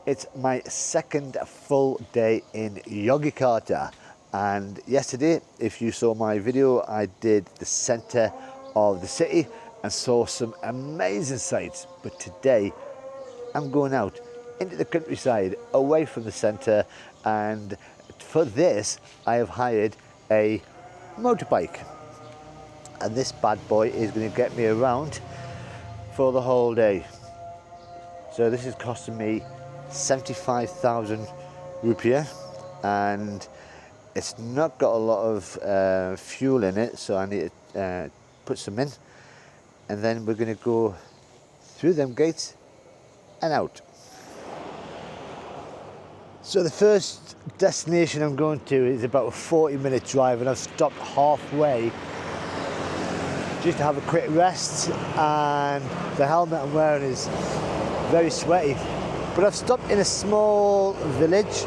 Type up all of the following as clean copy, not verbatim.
It's my second full day in Yogyakarta, and yesterday, if you saw my video, I did the centre of the city and saw some amazing sights. But today I'm going out into the countryside away from the centre, and for this I have hired a motorbike, and this bad boy is going to get me around for the whole day. So this is costing me 75,000 rupiah, and it's not got a lot of fuel in it, so I need to put some in, and then we're going to go through them gates and out. So the first destination I'm going to is about a 40-minute drive, and I've stopped halfway just to have a quick rest, and the helmet I'm wearing is very sweaty. But I've stopped in a small village,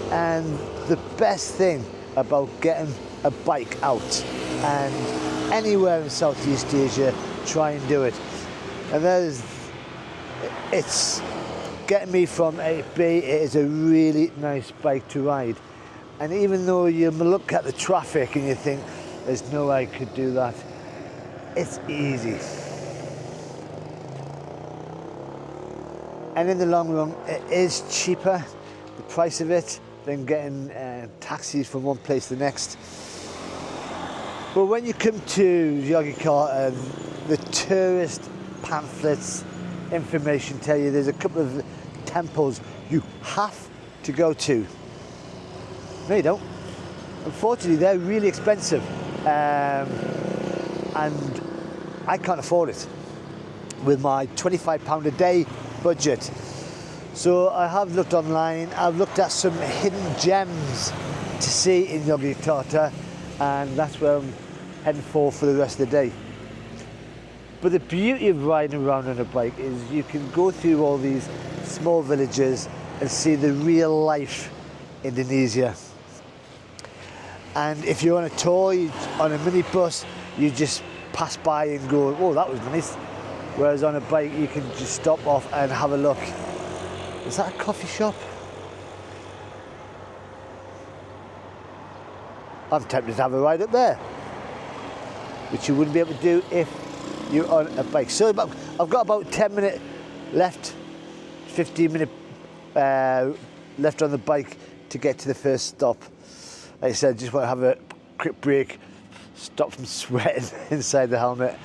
and the best thing about getting a bike out, and anywhere in Southeast Asia, try and do it. And it's getting me from A to B. It is a really nice bike to ride. And even though you look at the traffic and you think, there's no way I could do that, it's easy. And in the long run, it is cheaper, the price of it, than getting taxis from one place to the next. But when you come to Yogyakarta, the tourist pamphlets, information tell you there's a couple of temples you have to go to. No, you don't. Unfortunately, they're really expensive, and I can't afford it with my £25 a day budget. So I have looked online, I've looked at some hidden gems to see in Yogyakarta, and that's where I'm heading for the rest of the day. But the beauty of riding around on a bike is you can go through all these small villages and see the real life Indonesia. And if you're on a tour, on a minibus, you just pass by and go, oh, that was nice. Whereas on a bike, you can just stop off and have a look. Is that a coffee shop? I'm tempted to have a ride up there, which you wouldn't be able to do if you're on a bike. So I've got about 10 minutes left, 15 minutes left on the bike to get to the first stop. Like I said, just want to have a quick break, stop from sweating inside the helmet.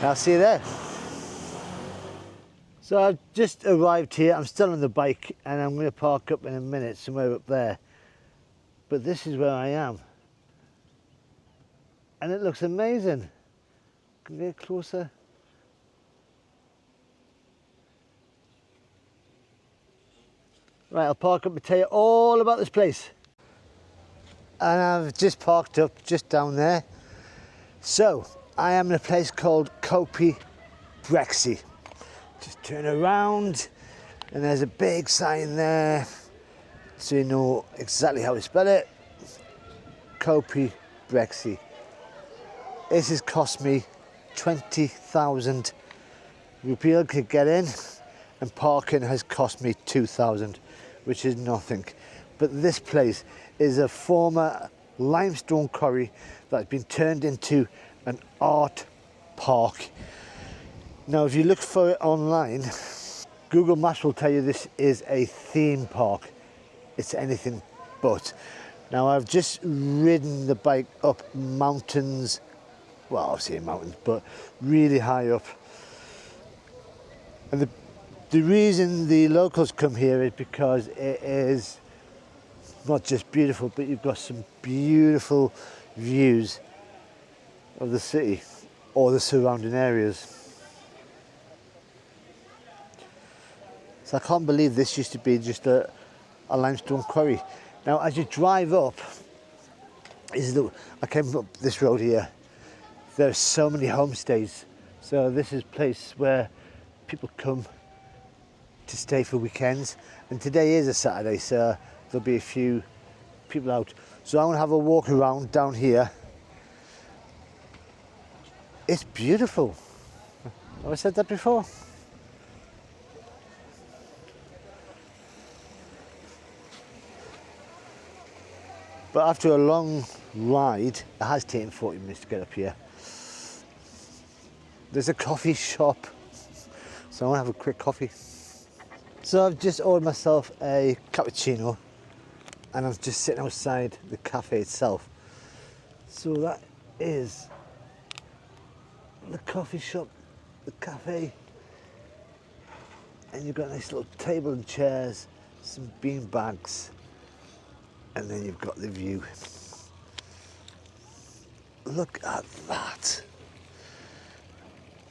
I'll see you there. So I've just arrived here. I'm still on the bike, and I'm going to park up in a minute somewhere up there. But this is where I am, and it looks amazing. Can you get closer? Right, I'll park up and tell you all about this place. And I've just parked up just down there. So I am in a place called Candi Breksi. Just turn around, and there's a big sign there, so you know exactly how to spell it. Candi Breksi. This has cost me 20,000 rupiah to get in, and parking has cost me 2,000, which is nothing. But this place is a former limestone quarry that's been turned into an art park. Now, if you look for it online, Google Maps will tell you this is a theme park. It's anything but. Now, I've just ridden the bike up mountains, well, obviously mountains, but really high up. And the reason the locals come here is because it is not just beautiful, but you've got some beautiful views of the city or the surrounding areas. So I can't believe this used to be just a limestone quarry. Now, as you drive up, I came up this road here. There are so many homestays. So this is a place where people come to stay for weekends. And today is a Saturday, so there'll be a few people out. So I'm gonna have a walk around down here. It's beautiful. Have I said that before? But after a long ride, it has taken 40 minutes to get up here. There's a coffee shop, so I want to have a quick coffee. So I've just ordered myself a cappuccino, and I'm just sitting outside the cafe itself. So that is the coffee shop, the cafe, and you've got a nice little table and chairs, some bean bags, and then you've got the view. Look at that.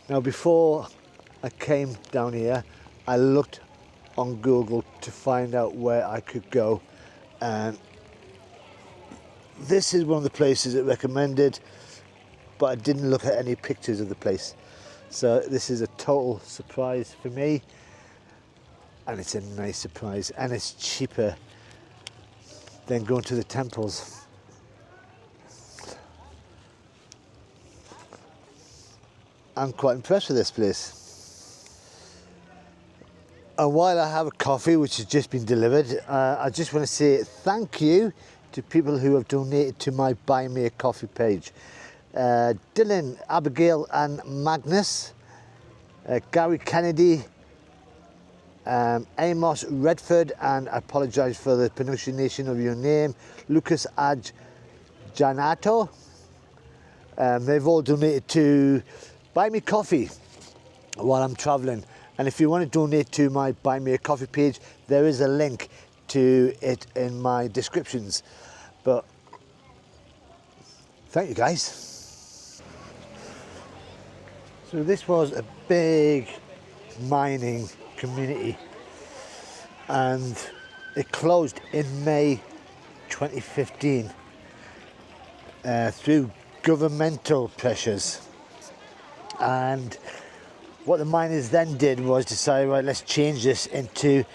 Now before I came down here, I looked on Google to find out where I could go, and this is one of the places it recommended, but I didn't look at any pictures of the place. So this is a total surprise for me, and it's a nice surprise, and it's cheaper than going to the temples. I'm quite impressed with this place. And while I have a coffee, which has just been delivered, I just want to say thank you to people who have donated to my Buy Me a Coffee page. Dylan, Abigail and Magnus, Gary Kennedy, Amos Redford, and I apologise for the pronunciation of your name, Lucas Janato. They've all donated to Buy Me Coffee while I'm travelling. And if you want to donate to my Buy Me a Coffee page, there is a link to it in my descriptions. But thank you guys. So this was a big mining community, and it closed in May 2015 through governmental pressures. And what the miners then did was decide, right, let's change this into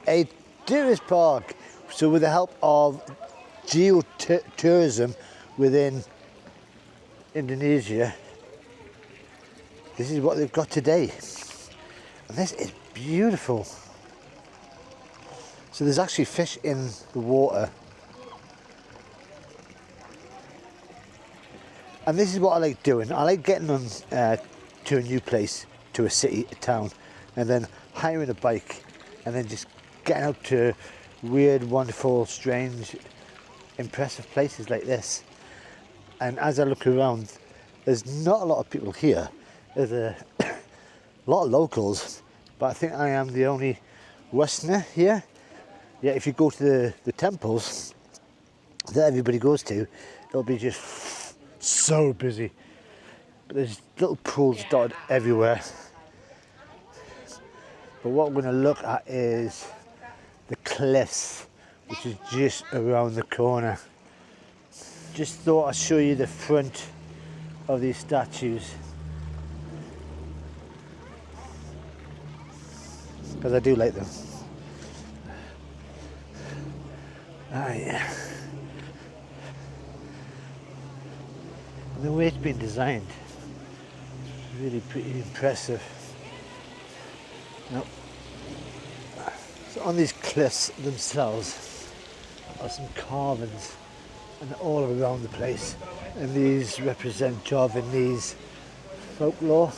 a tourist park. So with the help of geotourism within Indonesia, this is what they've got today. And this is beautiful. So there's actually fish in the water. And this is what I like doing. I like getting on to a new place, to a city, a town, and then hiring a bike, and then just getting out to weird, wonderful, strange, impressive places like this. And as I look around, there's not a lot of people here. There's a lot of locals, but I think I am the only Westerner here. Yeah, if you go to the temples that everybody goes to, it'll be just so busy. But there's little pools dotted everywhere. But what we're going to look at is the cliffs, which is just around the corner. Just thought I'd show you the front of these statues, because I do like them. Ah, yeah. And the way it's been designed, really pretty impressive. Now, so on these cliffs themselves are some carvings, and all around the place. And these represent Javanese folklore.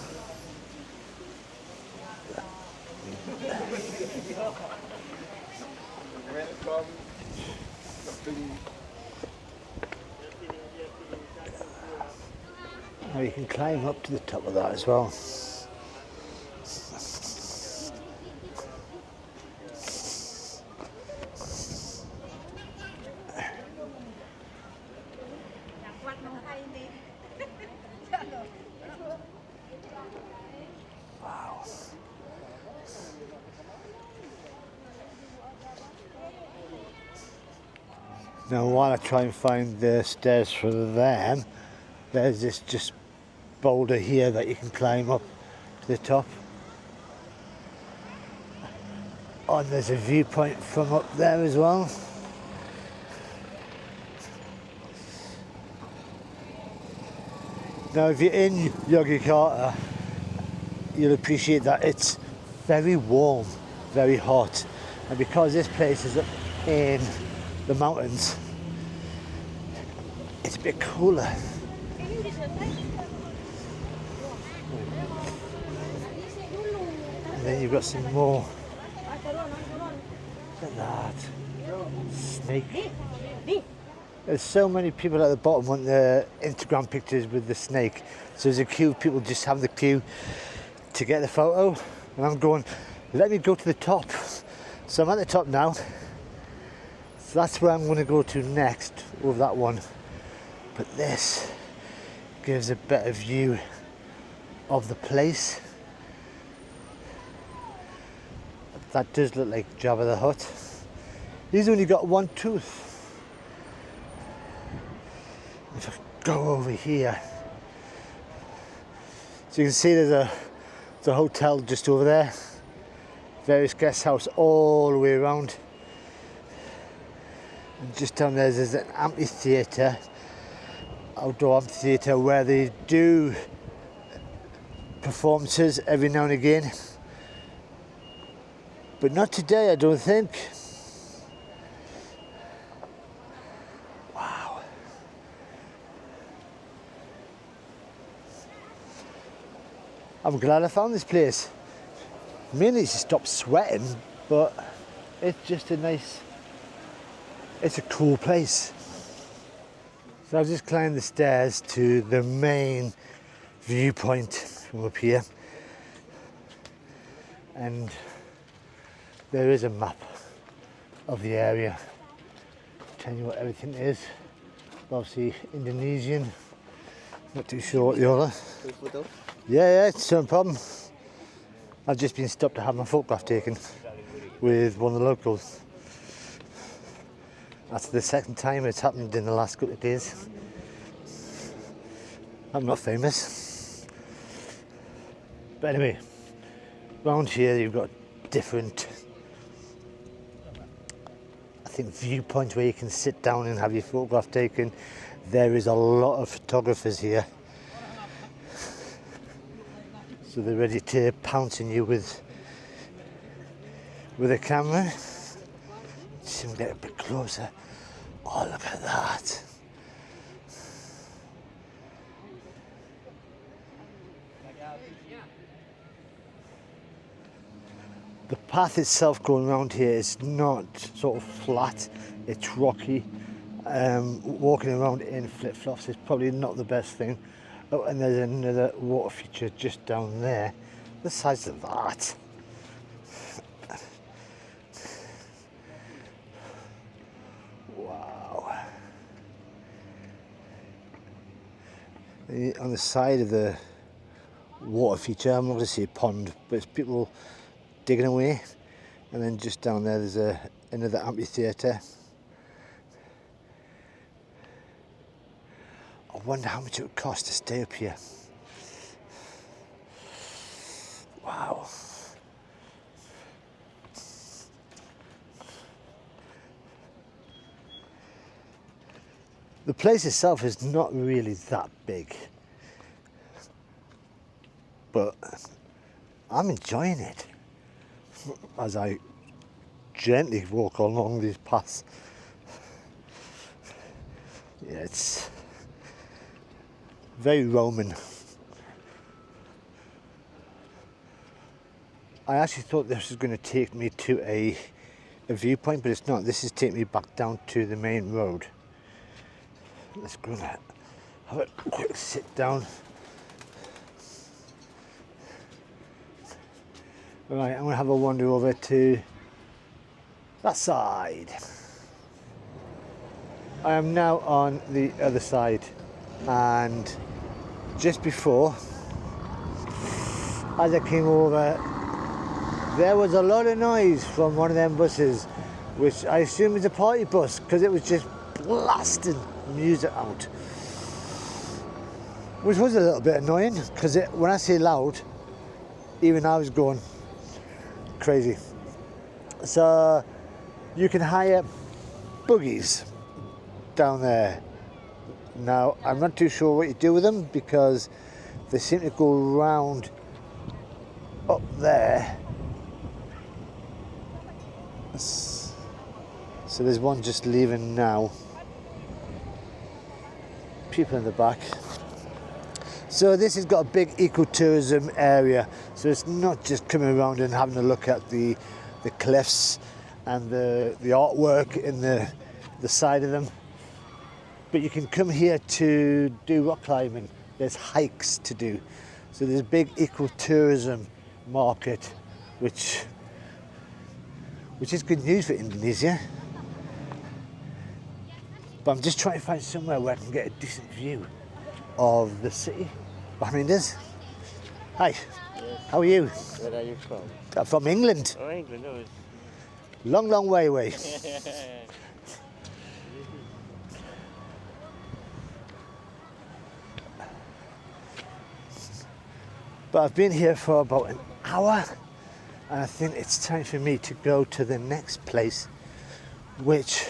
Now you can climb up to the top of that as well. Wow. Now while I try and find the stairs for them, there's this just boulder here that you can climb up to the top. Oh, and there's a viewpoint from up there as well. Now if you're in Yogyakarta, you'll appreciate that it's very warm, very hot. And because this place is up in the mountains, it's a bit cooler. And then you've got some more. Look at that. Snake. There's so many people at the bottom want the Instagram pictures with the snake. So there's a queue of people just have the queue to get the photo. And I'm going, let me go to the top. So I'm at the top now. So that's where I'm going to go to next with that one. But this gives a better view of the place. That does look like Jabba the Hutt. He's only got one tooth. If I go over here, so you can see there's a hotel just over there. Various guest house all the way around. And just down there's an amphitheatre, outdoor amphitheatre, where they do performances every now and again. But not today, I don't think. Wow. I'm glad I found this place. Mainly to stop sweating, but it's just a nice, it's a cool place. So I've just climbed the stairs to the main viewpoint from up here. And there is a map of the area telling you what everything is. Obviously Indonesian, not too sure what the other. Yeah, it's no problem. I've just been stopped to have my photograph taken with one of the locals. That's the second time it's happened in the last couple of days. I'm not famous. But anyway, around here you've got different, I think, viewpoints where you can sit down and have your photograph taken. There is a lot of photographers here. So they're ready to pounce on you with a camera. See them get a bit closer. Oh, look at that. The path itself going around here is not sort of flat, it's rocky. Walking around in flip-flops is probably not the best thing. Oh, and there's another water feature just down there. The size of that. Wow. On the side of the water feature, I'm not going to say pond, but it's people digging away. And then just down there there's another amphitheatre. I wonder how much it would cost to stay up here. Wow. The place itself is not really that big, but I'm enjoying it as I gently walk along these paths. Yeah, it's very Roman. I actually thought this was going to take me to a viewpoint, but it's not. This is taking me back down to the main road. Let's go and have a quick sit down. Right, I'm going to have a wander over to that side. I am now on the other side, and just before, as I came over, there was a lot of noise from one of them buses, which I assume is a party bus, because it was just blasting music out, which was a little bit annoying, because when I say loud, even I was going crazy. So you can hire buggies down there. Now, I'm not too sure what you do with them, because they seem to go round up there. So there's one just leaving now. people in the back. So this has got a big ecotourism area, so it's not just coming around and having a look at the cliffs and the artwork in the side of them, but you can come here to do rock climbing. There's hikes to do, so there's a big ecotourism market, which is good news for Indonesia. But I'm just trying to find somewhere where I can get a decent view of the city behind us. Hi. Yes. How are you? Where are you from? I'm from England. Oh, England. Oh. Long, long way away. But I've been here for about an hour, and I think it's time for me to go to the next place, which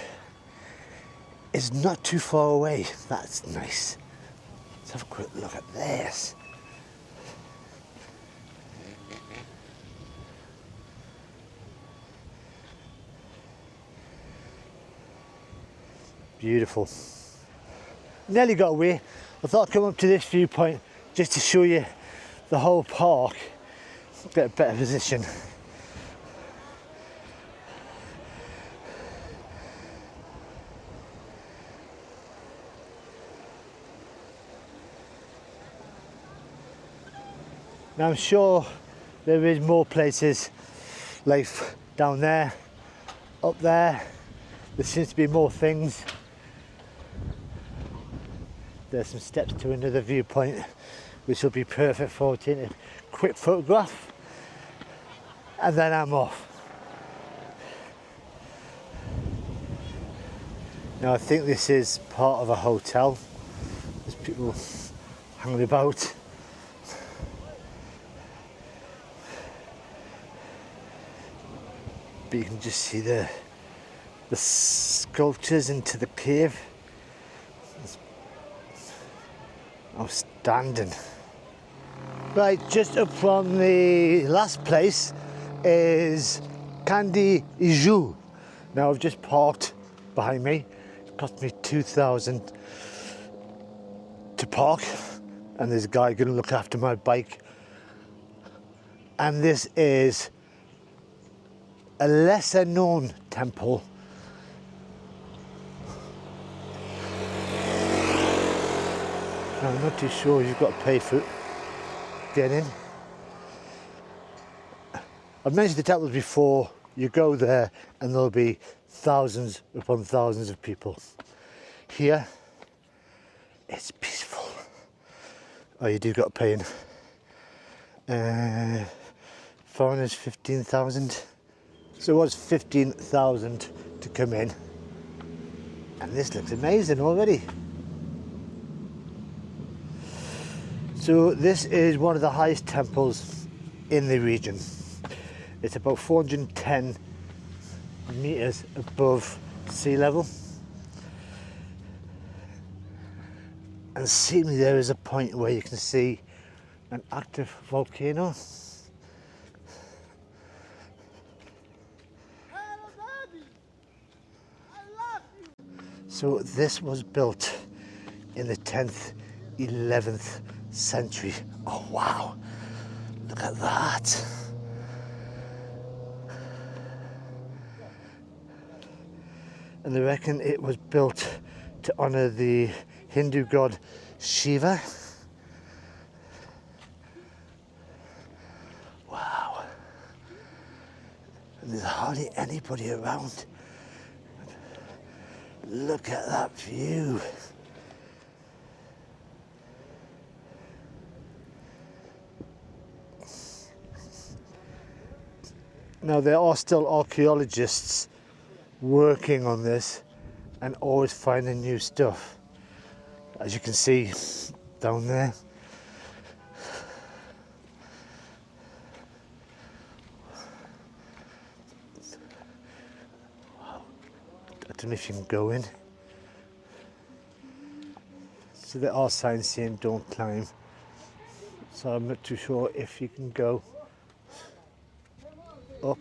is not too far away. That's nice. Let's have a quick look at this. Beautiful. Nearly got away. I thought I'd come up to this viewpoint just to show you the whole park. Get a better position. Now I'm sure there is more places like down there, up there. There seems to be more things. There's some steps to another viewpoint, which will be perfect for taking a quick photograph, and then I'm off. Now I think this is part of a hotel. There's people hanging about. But you can just see the sculptures into the cave. It's outstanding. Right, just up from the last place is Candi Ijo. Now I've just parked behind me. It cost me 2,000 to park, and there's a guy going to look after my bike. And this is a lesser known temple. I'm not too sure, you've got to pay for it. Get in. I've mentioned the temples before. You go there and there'll be thousands upon thousands of people. Here, it's peaceful. Oh, you do got to pay in. Foreigners 15,000. So it was 15,000 to come in. And this looks amazing already. So this is one of the highest temples in the region. It's about 410 meters above sea level. And seemingly there is a point where you can see an active volcano. So this was built in the 10th, 11th century. Oh wow, look at that. And they reckon it was built to honour the Hindu god Shiva. Wow. And there's hardly anybody around. Look at that view. Now there are still archaeologists working on this and always finding new stuff. As you can see down there. Wow. I don't know if you can go in. So there are signs saying don't climb. So I'm not too sure if you can go up.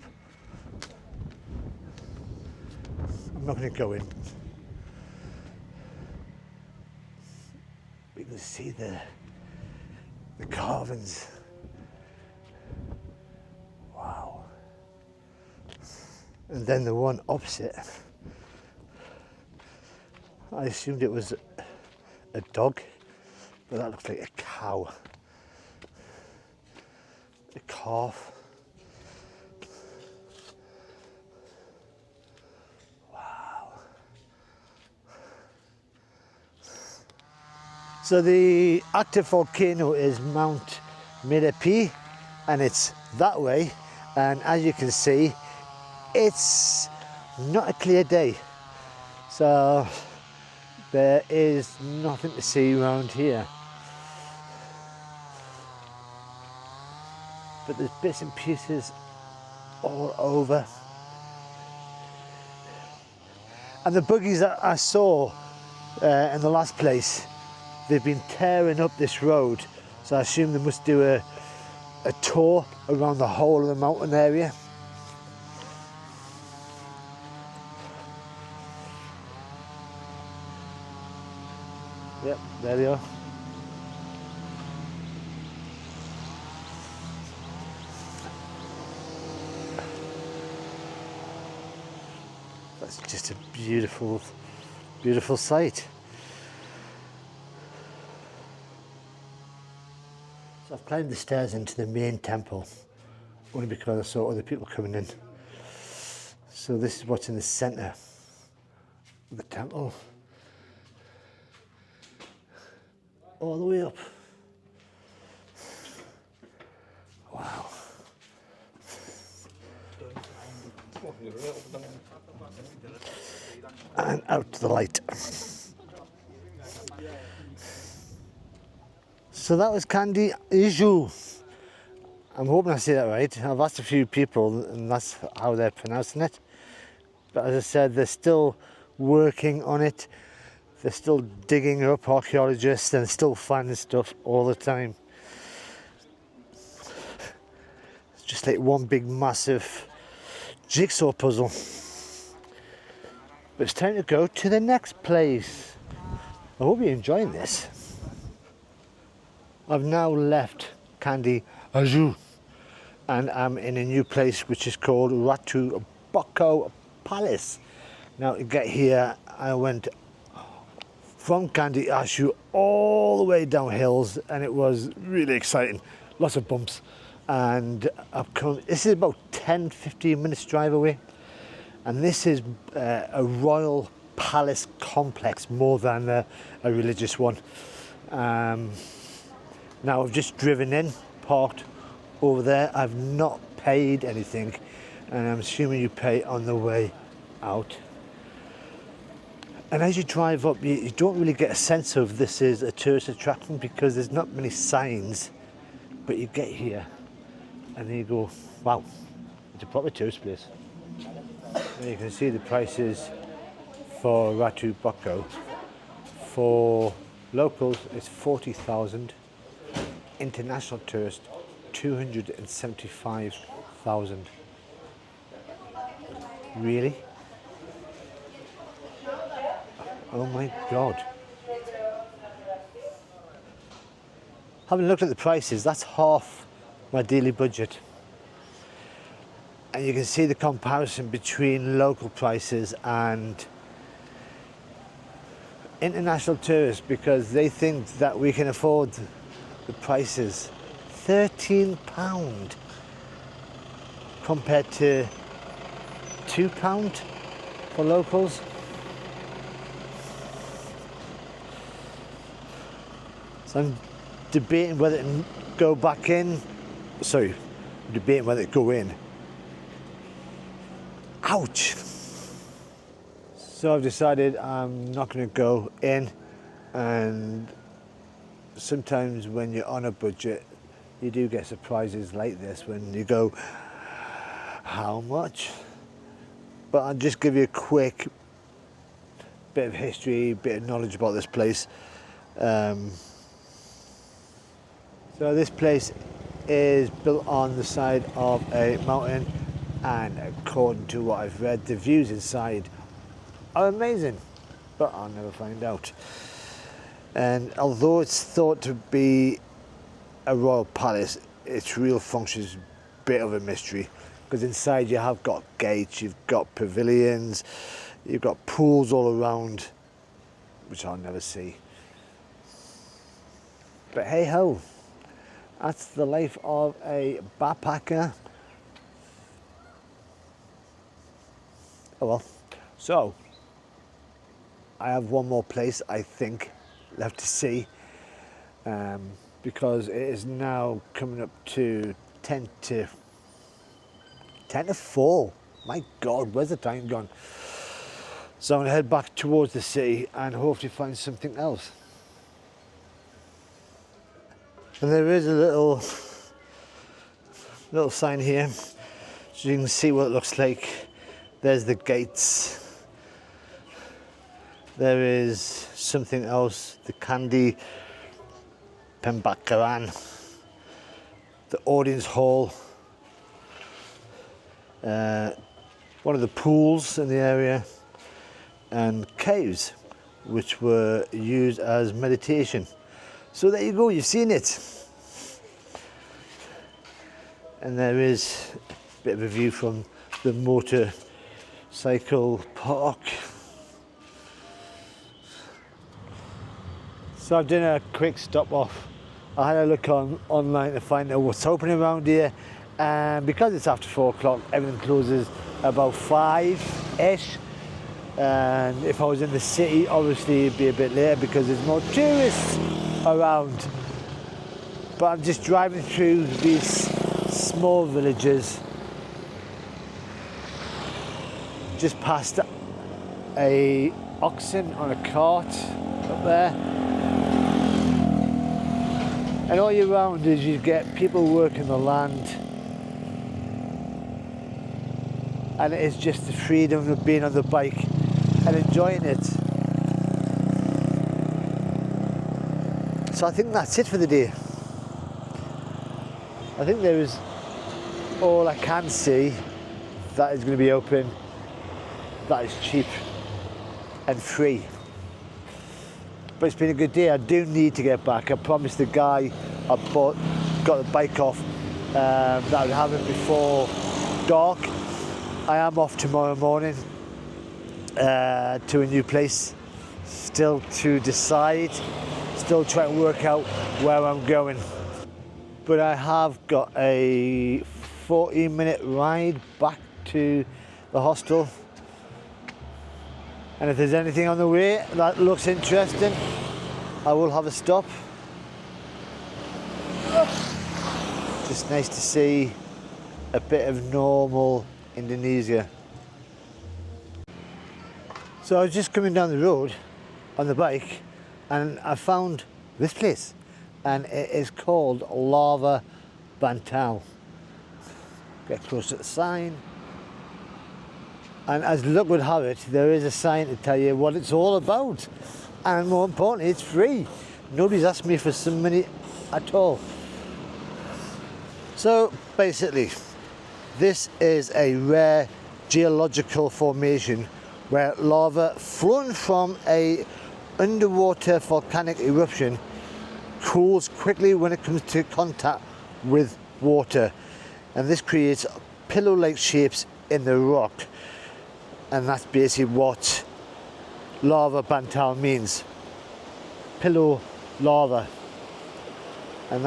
I'm not going to go in. see the carvings. Wow. And then the one opposite, I assumed it was a dog, but that looks like a cow. A calf. So the active volcano is Mount Mirapi, and it's that way, and as you can see it's not a clear day, so there is nothing to see around here, but there's bits and pieces all over. And the buggies that I saw in the last place, they've been tearing up this road, so I assume they must do a tour around the whole of the mountain area. Yep, there they are. That's just a beautiful, beautiful sight. So I've climbed the stairs into the main temple, only because I saw other people coming in. So this is what's in the centre of the temple. All the way up. Wow. And out to the light. So that was Candi Ijo. I'm hoping I say that right. I've asked a few people and that's how they're pronouncing it. But as I said, they're still working on it. They're still digging up, archaeologists, and still finding stuff all the time. It's just like one big massive jigsaw puzzle. But it's time to go to the next place. I hope you're enjoying this. I've now left Candi Ijo and I'm in a new place which is called Ratu Boko Palace. Now to get here I went from Candi Ijo all the way down hills and it was really exciting. Lots of bumps, and this is about 10-15 minutes drive away, and this is a royal palace complex more than a religious one. Now I've just driven in, parked over there. I've not paid anything, and I'm assuming you pay on the way out. And as you drive up, you don't really get a sense of this is a tourist attraction because there's not many signs, but you get here and then you go, wow, it's a proper tourist place. And you can see the prices for Ratu Boko. For locals, it's 40,000. International tourists, 275,000. Really? Oh my God. Having looked at the prices, that's half my daily budget. And you can see the comparison between local prices and international tourists, because they think that we can afford the prices. £13 compared to £2 for locals. So I'm debating whether to go back in. Sorry, debating whether to go in. Ouch! So I've decided I'm not going to go in, and sometimes when you're on a budget, you do get surprises like this when you go, how much? But I'll just give you a quick bit of history, bit of knowledge about this place. So this place is built on the side of a mountain, and according to what I've read, the views inside are amazing, but I'll never find out. And although it's thought to be a royal palace, its real function is a bit of a mystery, because inside you have got gates, you've got pavilions, you've got pools all around, which I'll never see. But hey ho, that's the life of a backpacker. Oh well. So, I have one more place, I think, left to see, because it is now coming up to 10 to 4. My God, where's the time gone? So I'm going to head back towards the city and hopefully find something else. And there is a little sign here, so you can see what it looks like. There's the gates. There is something else, the Candi Ijo, the audience hall, one of the pools in the area, and caves, which were used as meditation. So there you go, you've seen it. And there is a bit of a view from the motorcycle park. So I've done a quick stop off. I had a look online to find out what's open around here, and because it's after 4 o'clock, everything closes about 5-ish. And if I was in the city, obviously it'd be a bit later because there's more tourists around. But I'm just driving through these small villages, just past a oxen on a cart up there. And all year round is you get people working the land, and it's just the freedom of being on the bike and enjoying it. So I think that's it for the day. I think there is all I can see that is going to be open, that is cheap and free. But it's been a good day. I do need to get back. I promised the guy I got the bike off that I would have it before dark. I am off tomorrow morning to a new place. Still to decide, still trying to work out where I'm going. But I have got a 40-minute ride back to the hostel. And if there's anything on the way that looks interesting, I will have a stop. Just nice to see a bit of normal Indonesia. So I was just coming down the road on the bike and I found this place, and it is called Lava Bantal. Get close to the sign. And as luck would have it, there is a sign to tell you what it's all about. And more importantly, it's free. Nobody's asked me for some money at all. So basically, this is a rare geological formation where lava flown from a underwater volcanic eruption cools quickly when it comes to contact with water. And this creates pillow-like shapes in the rock. And that's basically what Lava Bantal means. Pillow lava. And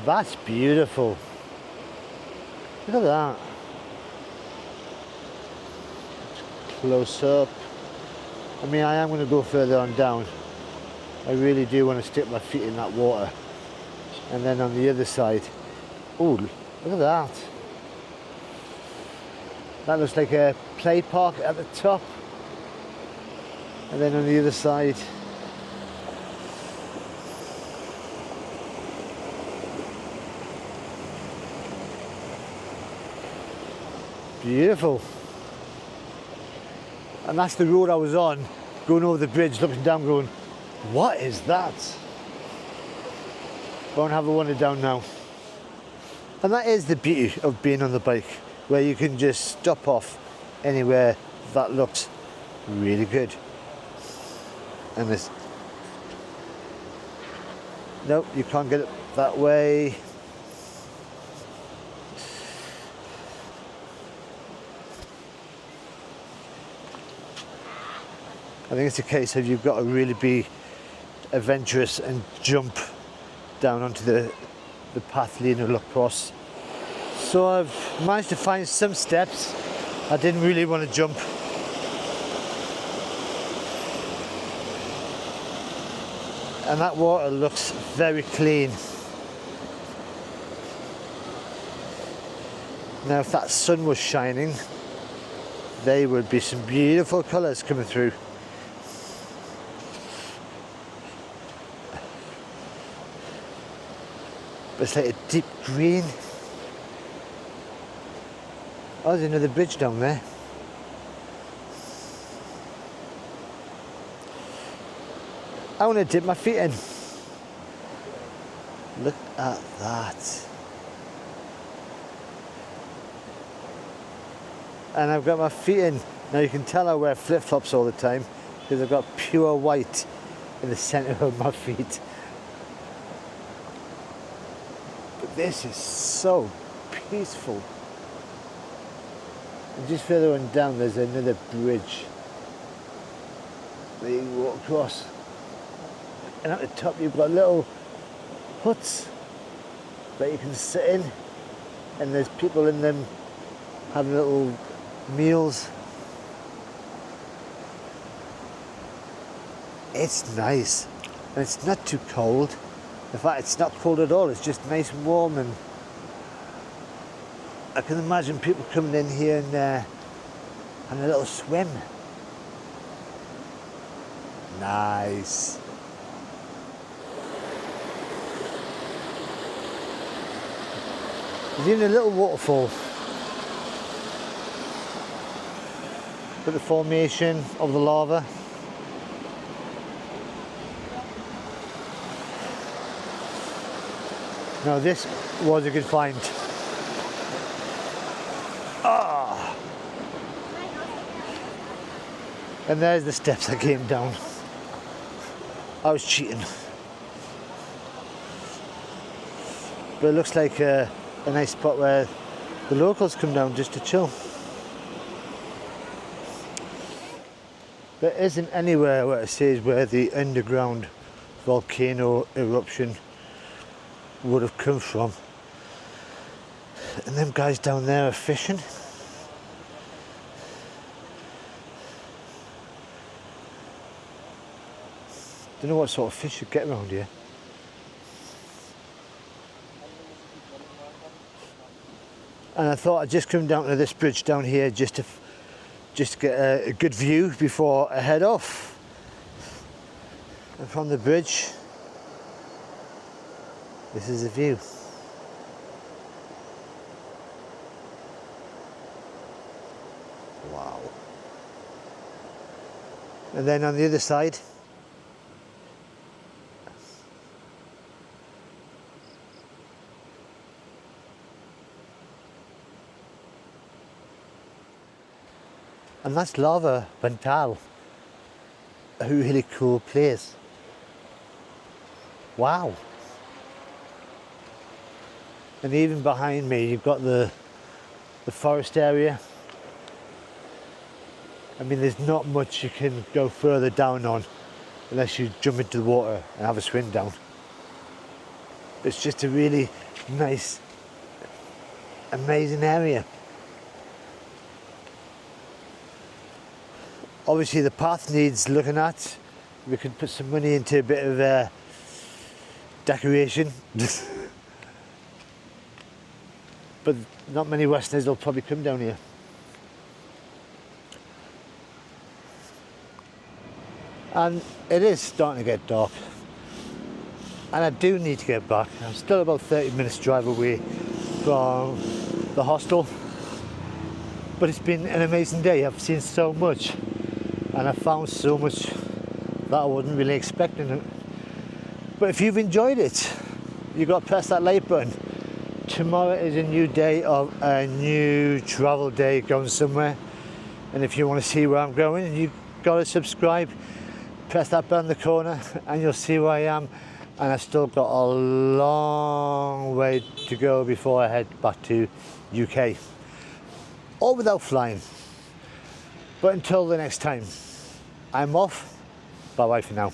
that's beautiful. Look at that. Close up. I mean, I am going to go further on down. I really do want to stick my feet in that water. And then on the other side, oh, look at that. That looks like a play park at the top. And then on the other side, beautiful. And that's the road I was on, going over the bridge, looking down, going, what is that? Go and have a wander down now. And that is the beauty of being on the bike, where you can just stop off anywhere that looks really good. And there's... Nope, you can't get it that way. I think it's a case of you've got to really be adventurous and jump down onto the path leading across. So I've managed to find some steps. I didn't really want to jump. And that water looks very clean. Now if that sun was shining, there would be some beautiful colours coming through. But it's like a deep green. Oh, there's another bridge down there. I want to dip my feet in. Look at that. And I've got my feet in. Now you can tell I wear flip-flops all the time because I've got pure white in the centre of my feet. But this is so peaceful. And just further on down there's another bridge that you can walk across. And at the top you've got little huts that you can sit in, and there's people in them having little meals. It's nice, and it's not too cold. In fact, it's not cold at all, it's just nice and warm, and I can imagine people coming in here and having a little swim. Nice. There's even a little waterfall. With the formation of the lava. Now this was a good find. Ah! And there's the steps I came down. I was cheating. But it looks like a nice spot where the locals come down just to chill. There isn't anywhere where it says where the underground volcano eruption would have come from. And them guys down there are fishing. Don't know what sort of fish you get around here. And I thought I'd just come down to this bridge down here just to get a good view before I head off. And from the bridge, this is the view. Wow. And then on the other side, and that's Lava Bantal, a really cool place. Wow. And even behind me you've got the forest area. I mean, there's not much you can go further down on unless you jump into the water and have a swim down. It's just a really nice, amazing area. Obviously the path needs looking at. We could put some money into a bit of decoration. But not many Westerners will probably come down here. And it is starting to get dark. And I do need to get back. I'm still about 30 minutes drive away from the hostel. But it's been an amazing day. I've seen so much. And I found so much that I wasn't really expecting. But if you've enjoyed it, you've got to press that like button. Tomorrow is a new day of a new travel day going somewhere. And if you want to see where I'm going, you've got to subscribe press that button in the corner and you'll see where I am, and I've still got a long way to go before I head back to UK, all without flying. But until the next time, I'm off. Bye bye for now.